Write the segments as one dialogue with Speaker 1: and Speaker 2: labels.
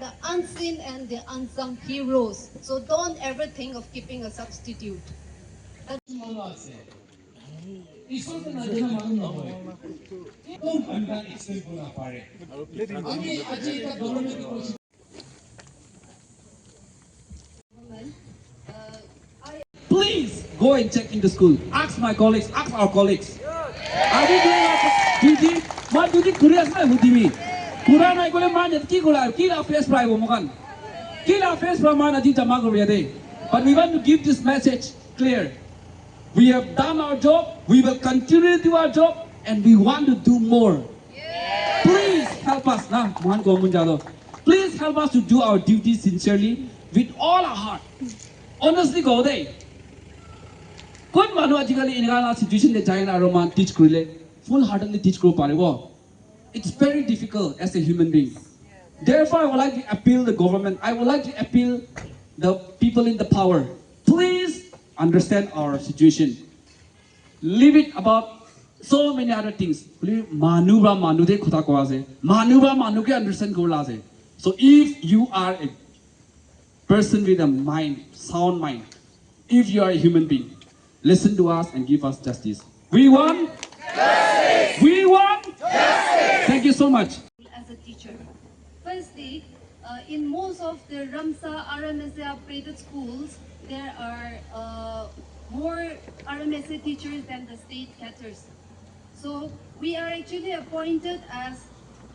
Speaker 1: the unseen and the unsung heroes. So don't ever think of keeping a substitute.
Speaker 2: Please go and check in the school. Ask my colleagues, ask our colleagues. Are we doing our duty? My duty kurias na hudi. Kura na ikole man yat ki kura ki la face prai womokan. Ki la face prai man adi jama koriya de. But we want to give this message clear. We have done our job. We will continue to do our job, and we want to do more. Please help us, na Mohan Gomun Jadhav. Please help us to do our duty sincerely with all our heart. Honestly, go there. Kon manu ajikali inagala situation de jaina roman teach kurile full heartedly teach kuro paribo. It's very difficult as a human being. Therefore, I would like to appeal the government. I would like to appeal the people in the power. Please understand our situation. Leave it about so many other things. Manuba manu de kota ko ase. Manuba manu ke understand ko la ase. So if you are a person with a mind, sound mind, if you are a human being, listen to us and give us justice. We want justice. We want justice. Thank you so much.
Speaker 1: As a teacher, firstly, in most of the Ramsa RMSA upgraded schools, there are more RMSA teachers than the state caters. So we are actually appointed as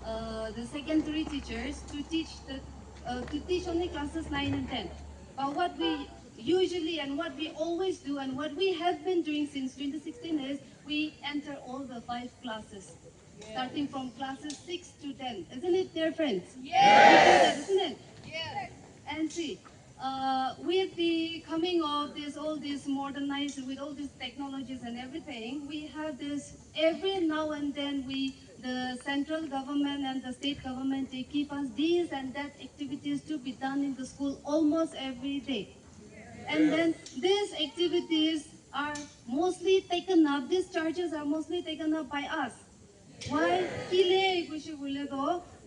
Speaker 1: the secondary teachers to teach only classes 9 and 10. But what we usually and what we always do and what we have been doing since 2016 is we enter all the 5 classes, starting from classes 6 to 10. Isn't it, dear friends? Yes. Isn't it? Yes. And see, with the coming of all this modernized, with all these technologies and everything, we have this every now and then the central government and the state government, they keep us these and that activities to be done in the school almost every day. And then these activities are mostly taken up, these charges are mostly taken up by us. Why?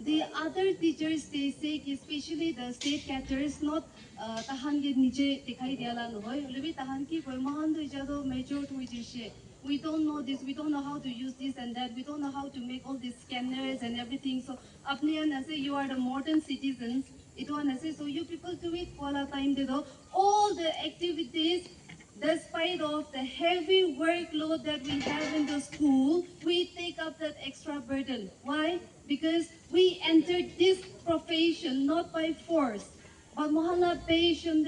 Speaker 1: The other teachers, they say, especially the state caters, not tahan ke niche dikhai diala no hoy. Lebi tahan ki koi mahan do jado major to ijishe. We don't know this, we don't know how to use this and that, we don't know how to make all these scanners and everything. So apne an say you are the modern citizens. It one say so you people do it for a time they do all the activities. Despite of the heavy workload that we have in the school, we take up that extra burden. Why? Because we entered this profession not by force, but mohana patient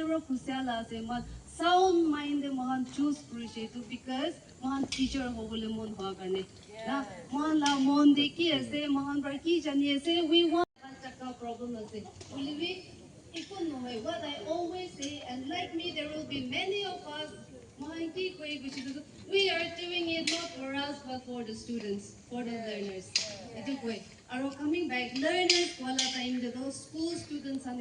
Speaker 1: sound mind mohan choose because mohan teacher hobole mon hoa karne. Na mohan la mon deki ase mohan raki jani ase we want problem ase. What I always say, and like me, there will be many of us. We are doing it not for us, but for the students, for the learners. Are coming back, learners, wala time the those school students and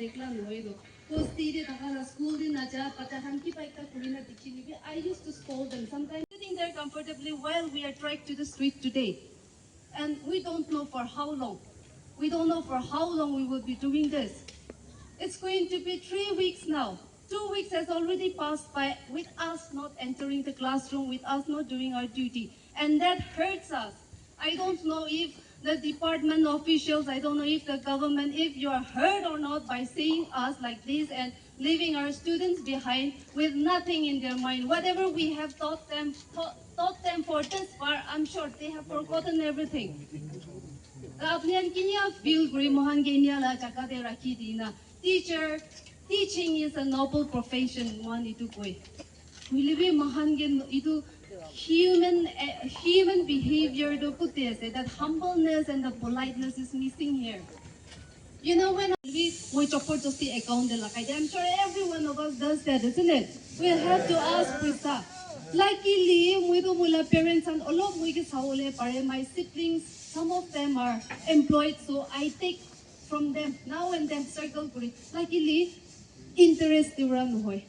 Speaker 1: I used to scold them sometimes sitting there comfortably while we are trekked to the street today. And we don't know for how long. We don't know for how long we will be doing this. It's going to be 3 weeks now. 2 weeks has already passed by with us not entering the classroom, with us not doing our duty. And that hurts us. I don't know if the department officials, I don't know if the government, if you are hurt or not by seeing us like this and leaving our students behind with nothing in their mind. Whatever we have taught them for this far, I'm sure they have forgotten everything. Teacher, teaching is a noble profession. We live in human behavior. That humbleness and the politeness is missing here. You know, when we chopper just the account, I'm sure every one of us does that, isn't it? We'll have to ask Prisa. Luckily, we do parents and all of my siblings, some of them are employed, so I take from them now and then circle. Luckily, interest run hoy.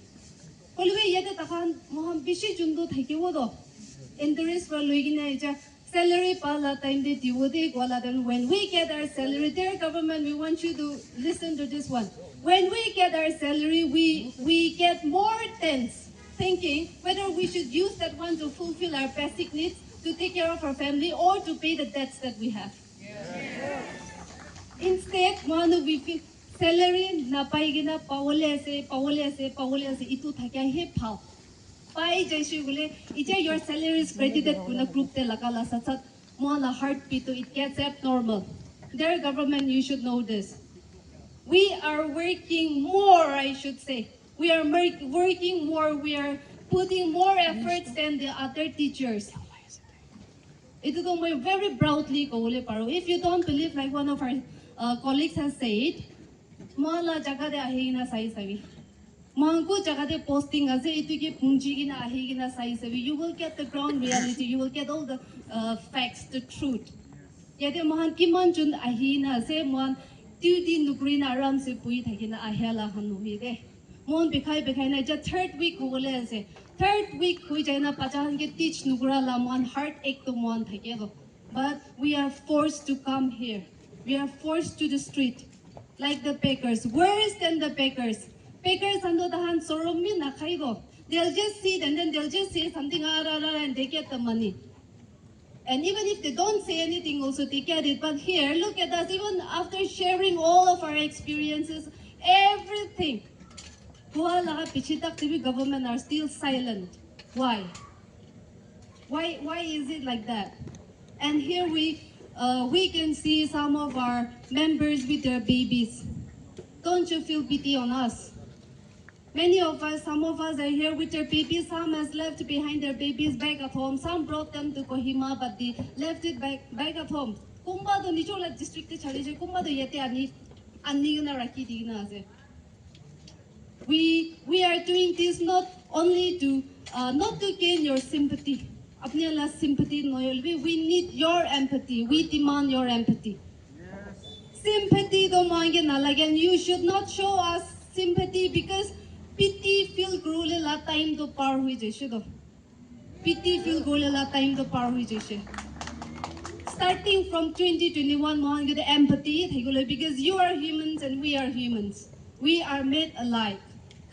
Speaker 1: Holwe yete takan moham bishi jundo thakibo do. Interest for loigina salary pala time de diwode wala then when we get our salary, dear government, we want you to listen to this one. When we get our salary, we get more tense, thinking whether we should use that one to fulfill our basic needs, to take care of our family, or to pay the debts that we have. Instead, one we feel salary na paigina pawole ase itu thakya he phao. Pai jaisu gule ija your salary is credited kuna group te lakala satsat moana heartbeat to it gets abnormal. Dear government, you should know this. We are working more, I should say. We are working more. We are putting more efforts than the other teachers. Ito to mo very proudly ko ule paro. If you don't believe, like one of our colleagues has said, moala jaga de ahina sai sabi. Moanko jaga de posting ase ito ki pungji gina ahi gina sai sabi. You will get the ground reality. You will get all the facts, the truth. Yate mohan kiman jun ahina ase mohan Tuesday nukri na aram se pui thaki na ahela hanuhi de. Mon bekai na ja third week hole ase. Third week hui jai na pachahan ke teach nukura la mon heartache to mon thaki do. But we are forced to come here. We are forced to the street, like the bakers. Worse than the bakers. Bakers ando dahan sorom mi na khai do. They'll just sit and then they'll just say something and they get the money. And even if they don't say anything, also they get it. But here, look at us, even after sharing all of our experiences, everything, the government are still silent. Why? Why is it like that? And here we can see some of our members with their babies. Don't you feel pity on us? Many of us, some of us are here with their babies. Some has left behind their babies back at home. Some brought them to Kohima, but they left it back at home. Kumba do nichola district chali je. Kumba do yete ani guna raki digna ase. We are doing this not only to not to gain your sympathy. Apne la sympathy noyol. We need your empathy. We demand your empathy. Sympathy do mange nalagan. You should not show us sympathy because pity feel grole la time to par hui jaise do. Pity feel grole la time to par hui jaise. Starting from 2021, mohan the empathy thagule because you are humans and we are humans. We are made alike.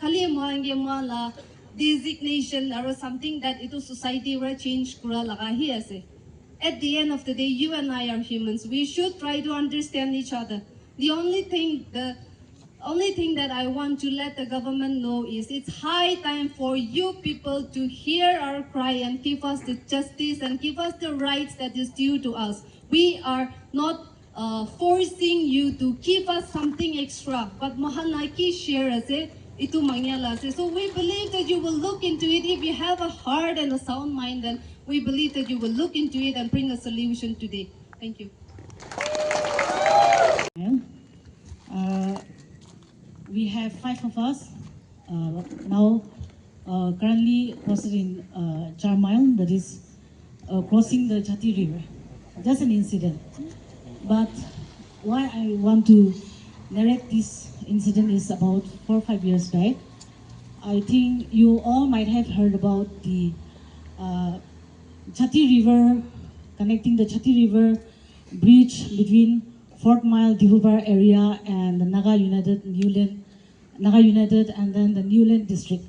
Speaker 1: Khali mohan la designation or something that ito society will change kura laga hi ase. At the end of the day, you and I are humans. We should try to understand each other. The only thing that I want to let the government know is it's high time for you people to hear our cry and give us the justice and give us the rights that is due to us. We are not forcing you to give us something extra, but mahanaki share as it. Itu mangyala se. So we believe that you will look into it. If you have a heart and a sound mind, then we believe that you will look into it and bring a solution today. Thank you.
Speaker 3: We have 5 of us now currently posted in Charmile, that is crossing the Chati River. Just an incident. But why I want to narrate this incident is about 4 or 5 years back. I think you all might have heard about the Chati River, connecting the Chati River bridge between Fort Mile, Dihubar area and the Naga United and then the Newland district.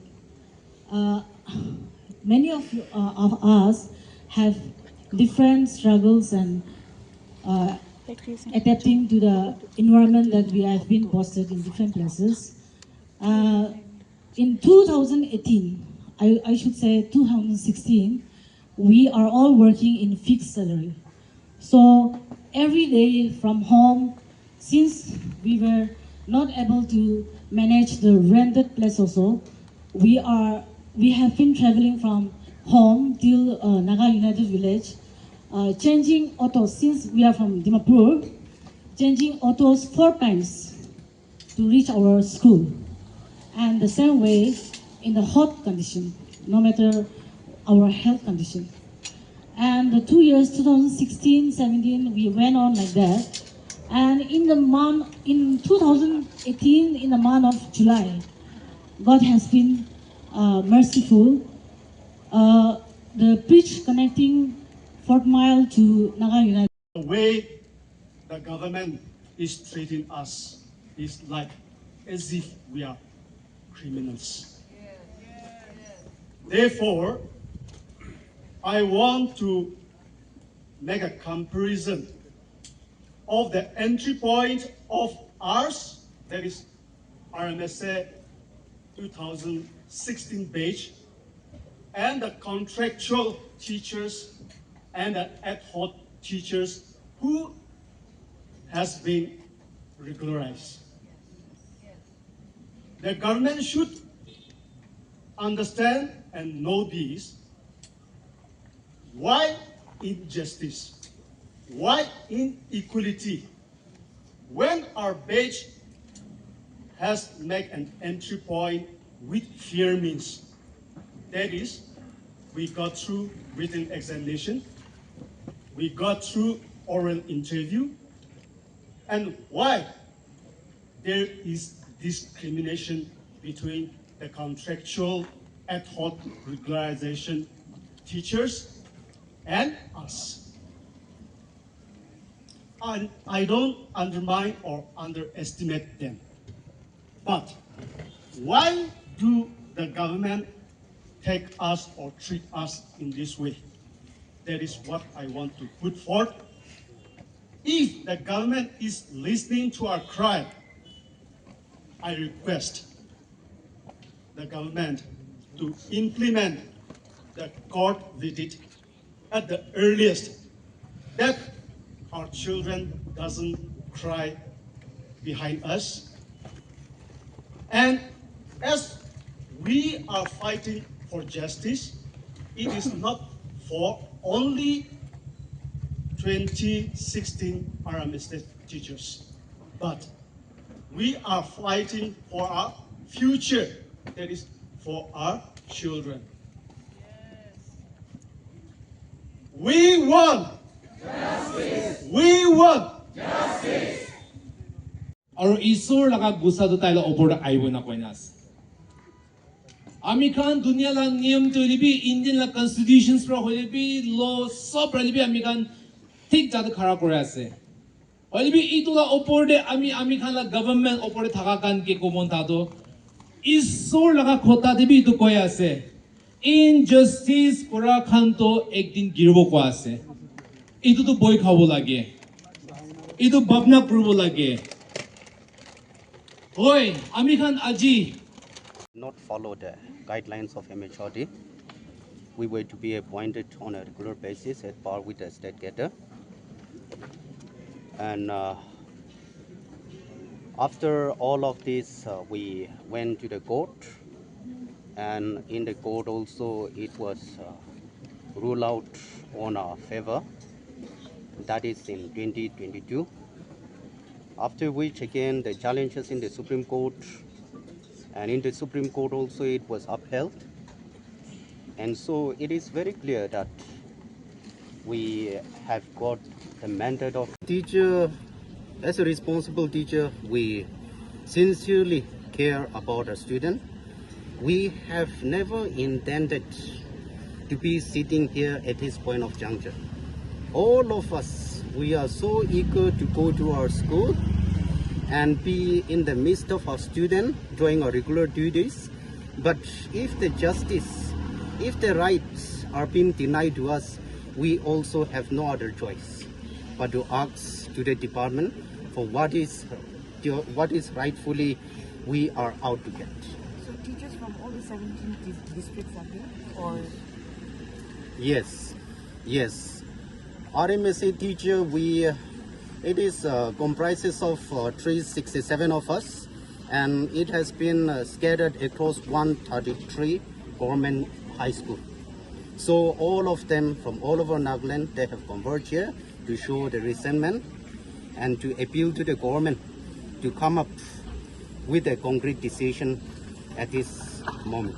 Speaker 3: Many of us have different struggles and adapting to the environment that we have been posted in different places. In 2018, I should say 2016, we are all working in fixed salary. So every day from home, since we were not able to manage the rented place also, we have been traveling from home till Naga United Village, changing autos, since we are from Dimapur, changing autos 4 times to reach our school. And the same way in the hot condition, no matter our health condition. And the 2 years, 2016, 17, we went on like that. And in 2018, in the month of July, God has been merciful. The bridge connecting Fort Mile to Naga United.
Speaker 4: The way the government is treating us is like as if we are criminals. Therefore, I want to make a comparison of the entry point of ours, that is RMSA 2016 batch, and the contractual teachers and the ad hoc teachers who has been regularized. The government should understand and know this. Why injustice? Why inequality? When our batch has made an entry point with fair means, that is, we got through written examination, we got through oral interview, and why there is discrimination between the contractual ad hoc regularization teachers and us. And I don't undermine or underestimate them. But why do the government take us or treat us in this way? That is what I want to put forth. If the government is listening to our cry, I request the government to implement the court verdict at the earliest, that our children doesn't cry behind us. And as we are fighting for justice, it is not for only 2016 RMSA teachers, but we are fighting for our future, that is for our children. We want justice. We want justice.
Speaker 2: আৰু ঈশ্বৰ লগা গুছাটো তাইলে ওপৰত আহিব নকইনাছ আমি খান দুনিয়া লা নিয়ম তলিবি ইণ্ডিয়ান লা কনস্টিটিউশনছ পৰা হলিবি ল সব ৰলিবি আমি খান ঠিক জাতে খাৰা কৰে আছে হলিবি ইটোলা ওপৰতে আমি খান লা গভৰ্নমেন্ট ওপৰতে থাকা কান কে কোমন তাতো ঈশ্বৰ লগা খতা দেবি ইটো কৈ আছে ইনজাস্টিস কৰা খানটো একদিন গিৰব কোৱা আছে ইটোটো বই খাব লাগে ইটো ভাবনা কৰিব লাগে Oi, Ami Khan Aji.
Speaker 5: Not follow the guidelines of MHRD. We were to be appointed on a regular basis at par with the state getter. And after all of this, we went to the court. And in the court also, it was ruled out on our favor. That is in 2022. After which again the challenges in the Supreme Court, and in the Supreme Court also it was upheld. And so it is very clear that we have got the mandate of teacher. As a responsible teacher, we sincerely care about a student. We have never intended to be sitting here at this point of juncture. All of us, we are so eager to go to our school and be in the midst of our students doing our regular duties. But if the justice, if the rights are being denied to us, we also have no other choice but to ask to the department for what is rightfully we are out to get.
Speaker 6: So teachers from all the 17 districts are here, or?
Speaker 5: Yes, yes. RMSA teacher, it is comprises of 367 of us, and it has been scattered across 133 government high school. So all of them from all over Nagaland, they have converged here to show the resentment and to appeal to the government to come up with a concrete decision at this moment.